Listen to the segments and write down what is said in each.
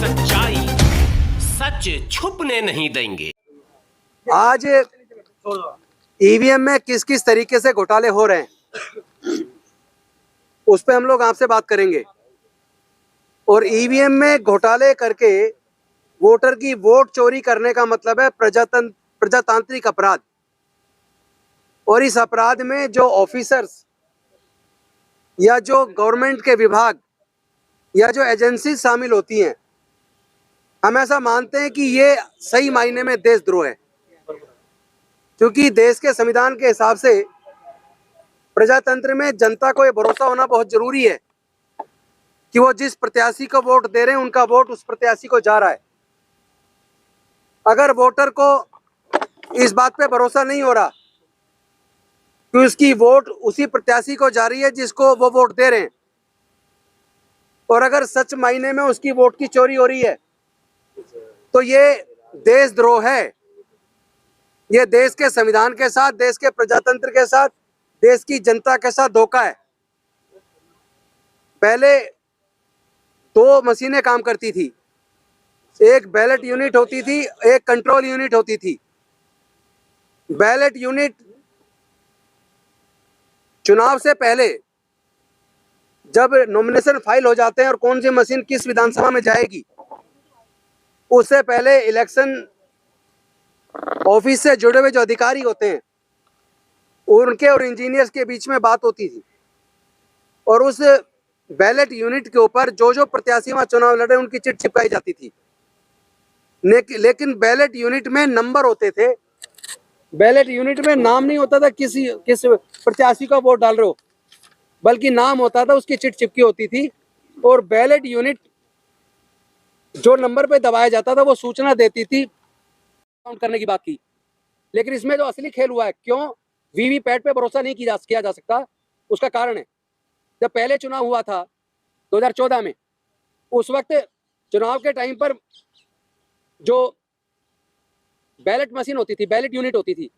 सच्चाई सच छुपने नहीं देंगे। आज ईवीएम में किस किस तरीके से घोटाले हो रहे हैं उस पे हम लोग आपसे बात करेंगे। और ईवीएम में घोटाले करके वोटर की वोट चोरी करने का मतलब है प्रजातांत्रिक अपराध। और इस अपराध में जो ऑफिसर्स या जो गवर्नमेंट के विभाग या जो एजेंसी शामिल होती हैं, हम ऐसा मानते हैं कि ये सही मायने में देशद्रोह है। क्योंकि देश के संविधान के हिसाब से प्रजातंत्र में जनता को ये भरोसा होना बहुत जरूरी है कि वो जिस प्रत्याशी को वोट दे रहे हैं उनका वोट उस प्रत्याशी को जा रहा है। अगर वोटर को इस बात पे भरोसा नहीं हो रहा कि उसकी वोट उसी प्रत्याशी को जा रही है जिसको वो वोट दे रहे हैं, और अगर सच मायने में उसकी वोट की चोरी हो रही है, तो ये देशद्रोह है। ये देश के संविधान के साथ, देश के प्रजातंत्र के साथ, देश की जनता के साथ धोखा है। पहले 2 मशीनें काम करती थी, एक बैलेट यूनिट होती थी, एक कंट्रोल यूनिट होती थी। बैलेट यूनिट चुनाव से पहले जब नॉमिनेशन फाइल हो जाते हैं और कौन सी मशीन किस विधानसभा में जाएगी, उससे पहले इलेक्शन ऑफिस से जुड़े हुए जो अधिकारी होते हैं उनके और इंजीनियर्स के बीच में बात होती थी, और उस बैलेट यूनिट के ऊपर जो जो प्रत्याशी वहां चुनाव लड़े उनकी चिट चिपकाई जाती थी। लेकिन बैलेट यूनिट में नंबर होते थे, बैलेट यूनिट में नाम नहीं होता था किस प्रत्याशी का वोट डाल रहे हो, बल्कि नाम होता था, उसकी चिट चिपकी होती थी। और बैलेट यूनिट जो नंबर पे दबाया जाता था वो सूचना देती थी काउंट करने की बात की। लेकिन इसमें जो असली खेल हुआ है, क्यों वीवीपैट पे भरोसा नहीं किया जा सकता, उसका कारण है जब पहले चुनाव हुआ था 2014 में, उस वक्त चुनाव के टाइम पर जो बैलेट मशीन होती थी, बैलेट यूनिट होती थी,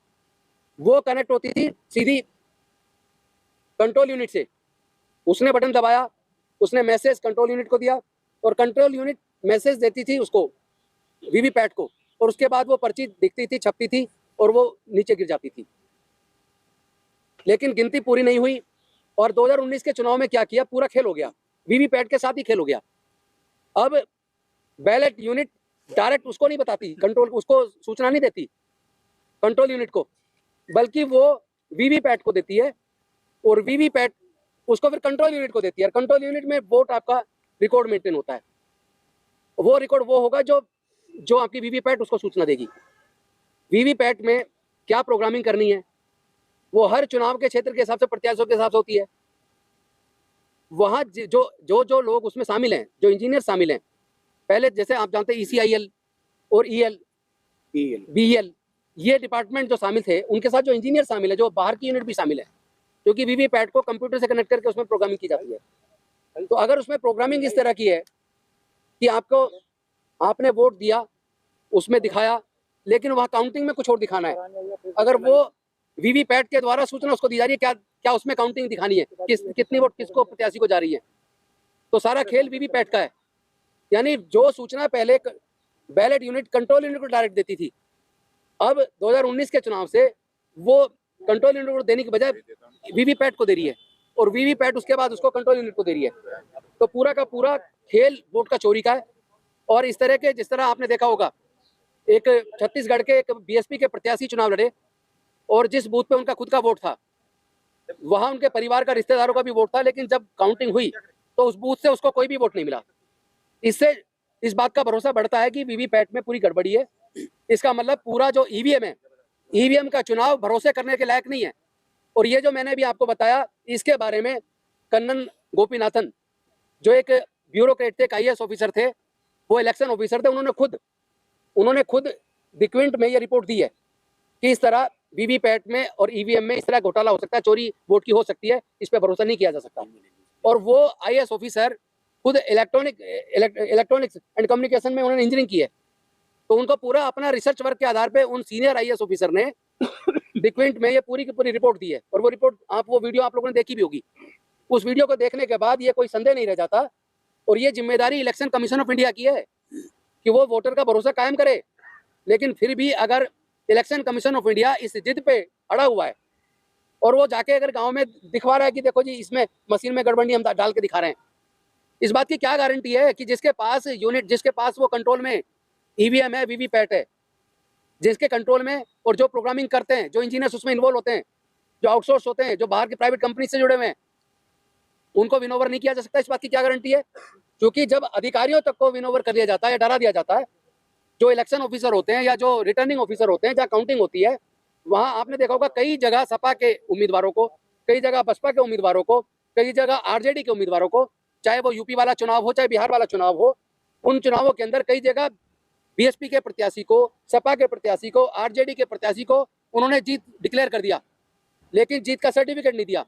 वो कनेक्ट होती थी सीधी कंट्रोल यूनिट से। उसने बटन दबाया, उसने मैसेज कंट्रोल यूनिट को दिया, और कंट्रोल यूनिट मैसेज देती थी उसको वीवीपैट को, और उसके बाद वो पर्ची दिखती थी, छपती थी, और वो नीचे गिर जाती थी। लेकिन गिनती पूरी नहीं हुई, और 2019 के चुनाव में क्या किया, पूरा खेल हो गया, वीवीपैट के साथ ही खेल हो गया। अब बैलेट यूनिट डायरेक्ट उसको नहीं बताती, कंट्रोल उसको सूचना नहीं देती कंट्रोल यूनिट को, बल्कि वो वीवीपैट को देती है, और वीवीपैट उसको फिर कंट्रोल यूनिट को देती है। और कंट्रोल यूनिट में वोट आपका रिकॉर्ड मेंटेन होता है। वो रिकॉर्ड वो होगा जो आपकी वीवीपैट उसको सूचना देगी। वीवीपैट में क्या प्रोग्रामिंग करनी है वो हर चुनाव के क्षेत्र के हिसाब से, प्रत्याशियों के हिसाब से होती है। वहाँ जो लोग उसमें शामिल हैं, जो इंजीनियर शामिल हैं, पहले जैसे आप जानते हैं ECIL और EL BEL, ये डिपार्टमेंट जो शामिल थे, उनके साथ जो इंजीनियर शामिल है, जो बाहर की यूनिट भी शामिल है, क्योंकि वीवीपैट को कंप्यूटर से कनेक्ट करके उसमें प्रोग्रामिंग की जाती है। तो अगर उसमें प्रोग्रामिंग इस तरह की है कि आपने वोट दिया, उसमें दिखाया, लेकिन वहाँ काउंटिंग में कुछ और दिखाना है, अगर वो वीवीपैट के द्वारा सूचना उसको दी जा रही है क्या उसमें काउंटिंग दिखानी है, कितनी वोट किसको प्रत्याशी को जा रही है, तो सारा खेल वीवीपैट का है। यानी जो सूचना पहले बैलेट यूनिट कंट्रोल यूनिट को डायरेक्ट देती थी, अब 2019 के चुनाव से वो कंट्रोल यूनिट को देने की बजाय वीवीपैट को दे रही है, और वीवीपैट उसके बाद उसको कंट्रोल यूनिट को दे रही है। तो पूरा का पूरा खेल वोट का चोरी का है। और इस तरह के, जिस तरह आपने देखा होगा, एक छत्तीसगढ़ के एक बीएसपी के प्रत्याशी चुनाव लड़े, और जिस बूथ पे उनका खुद का वोट था, वहां उनके परिवार का, रिश्तेदारों का भी वोट था, लेकिन जब काउंटिंग हुई तो उस बूथ से उसको कोई भी वोट नहीं मिला। इससे इस बात का भरोसा बढ़ता है कि वीवीपैट में पूरी गड़बड़ी है। इसका मतलब पूरा जो ईवीएम है, ईवीएम का चुनाव भरोसे करने के लायक नहीं है। और ये जो मैंने अभी आपको बताया, इसके बारे में कन्नन गोपीनाथन, जो एक ब्यूरोक्रेट थे, IAS ऑफिसर थे, वो इलेक्शन ऑफिसर थे, उन्होंने खुद दिक्विंट में ये रिपोर्ट दी है कि इस तरह वीवीपैट में और ईवीएम में इस तरह घोटाला हो सकता है, चोरी वोट की हो सकती है, इस पर भरोसा नहीं किया जा सकता। और वो IAS ऑफिसर खुद इलेक्ट्रॉनिक्स एंड कम्युनिकेशन में उन्होंने इंजीनियरिंग की है, तो उनको पूरा अपना रिसर्च वर्क के आधार पे उन सीनियर IAS ऑफिसर ने डिक्विंट में ये पूरी की पूरी रिपोर्ट दी है। और वो रिपोर्ट वो वीडियो आप लोगों ने देखी भी होगी। उस वीडियो को देखने के बाद ये कोई संदेह नहीं रह जाता, और ये जिम्मेदारी इलेक्शन कमीशन ऑफ इंडिया की है कि वो वोटर का भरोसा कायम करे। लेकिन फिर भी अगर इलेक्शन कमीशन ऑफ इंडिया इस जिद पे अड़ा हुआ है और वो जाके अगर गांव में दिखवा रहा है कि देखो जी इसमें मशीन में गड़बड़ी हम डाल के दिखा रहे हैं, इस बात की क्या गारंटी है कि जिसके पास यूनिट, जिसके पास वो कंट्रोल में ईवीएम है, वीवीपैट है, जिसके कंट्रोल में और जो प्रोग्रामिंग करते हैं, जो इंजीनियर्स उसमें इन्वॉल्व होते हैं, जो आउटसोर्स होते हैं, जो बाहर की प्राइवेट कंपनी से जुड़े हुए हैं, उनको विनोवर नहीं किया जा सकता? इस बात की क्या गारंटी है? क्योंकि जब अधिकारियों तक को विनोवर कर दिया जाता है या डरा दिया जाता है, जो इलेक्शन ऑफिसर होते हैं या जो रिटर्निंग ऑफिसर होते हैं, जहाँ काउंटिंग होती है, वहां आपने देखा होगा कई जगह सपा के उम्मीदवारों को, कई जगह बसपा के उम्मीदवारों को, कई जगह आरजेडी के उम्मीदवारों को, चाहे वो यूपी वाला चुनाव हो चाहे बिहार वाला चुनाव हो, उन चुनावों के अंदर कई जगह बीएसपी के प्रत्याशी को, सपा के प्रत्याशी को, आरजेडी के प्रत्याशी को उन्होंने जीत डिक्लेयर कर दिया, लेकिन जीत का सर्टिफिकेट नहीं दिया।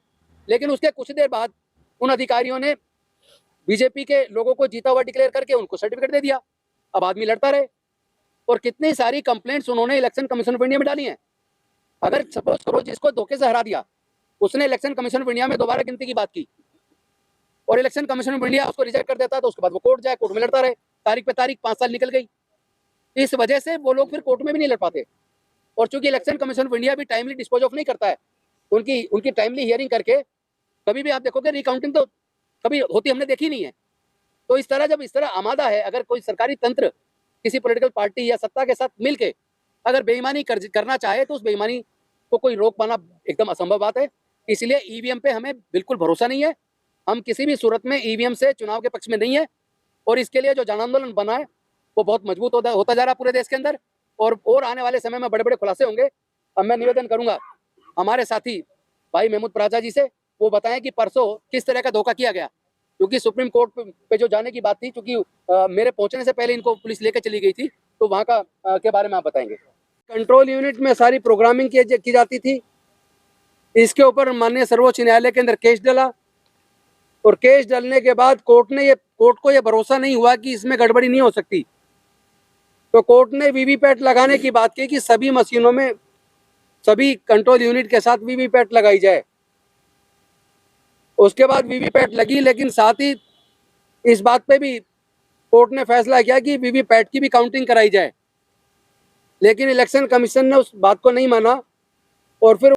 लेकिन उसके कुछ देर बाद उन अधिकारियों ने बीजेपी के लोगों को जीता हुआ डिक्लेयर करके उनको सर्टिफिकेट दे दिया। अब आदमी लड़ता रहे। और कितनी सारी कंप्लेंट्स उन्होंने इलेक्शन कमीशन ऑफ इंडिया में डाली हैं। अगर सपोज करो जिसको धोखे से हरा दिया, उसने इलेक्शन कमीशन ऑफ इंडिया में दोबारा गिनती की बात की और इलेक्शन कमीशन ऑफ इंडिया उसको रिजेक्ट कर देता, तो उसके बाद वो कोर्ट जाए, कोर्ट में लड़ता रहे, तारीख पे तारीख, 5 साल निकल गई। इस वजह से वो लोग फिर कोर्ट में भी नहीं लड़ पाते। और चूंकि इलेक्शन कमीशन ऑफ इंडिया भी टाइमली डिस्पोज ऑफ नहीं करता है, उनकी टाइमली हियरिंग करके कभी भी आप देखोगे रिकाउंटिंग तो कभी होती हमने देखी नहीं है। तो इस तरह जब इस तरह आमादा है, अगर कोई सरकारी तंत्र किसी पॉलिटिकल पार्टी या सत्ता के साथ मिलके अगर बेईमानी करना चाहे तो उस बेईमानी को कोई रोक पाना एकदम असंभव बात है। इसलिए ईवीएम पे हमें बिल्कुल भरोसा नहीं है। हम किसी भी सूरत में ईवीएम से चुनाव के पक्ष में नहीं है और इसके लिए जो जन आंदोलन बना है वो बहुत मजबूत होता जा रहा है पूरे देश के अंदर और आने वाले समय में बड़े बड़े खुलासे होंगे। अब मैं निवेदन करूंगा हमारे साथी भाई महमूद पराजा जी से, वो बताएं कि परसों किस तरह का धोखा किया गया, क्योंकि सुप्रीम कोर्ट पे जो जाने की बात थी, क्योंकि मेरे पहुंचने से पहले इनको पुलिस लेकर चली गई थी, तो वहाँ का के बारे में आप बताएंगे। कंट्रोल यूनिट में सारी प्रोग्रामिंग की जाती थी। इसके ऊपर माननीय सर्वोच्च न्यायालय के अंदर केस डला और केस डलने के बाद कोर्ट को ये भरोसा नहीं हुआ कि इसमें गड़बड़ी नहीं हो सकती, तो कोर्ट ने वीवीपैट लगाने की बात की कि सभी मशीनों में, सभी कंट्रोल यूनिट के साथ वीवीपैट लगाई जाए। उसके बाद वीवीपैट लगी, लेकिन साथ ही इस बात पे भी कोर्ट ने फैसला किया कि वीवीपैट की भी काउंटिंग कराई जाए, लेकिन इलेक्शन कमीशन ने उस बात को नहीं माना और फिर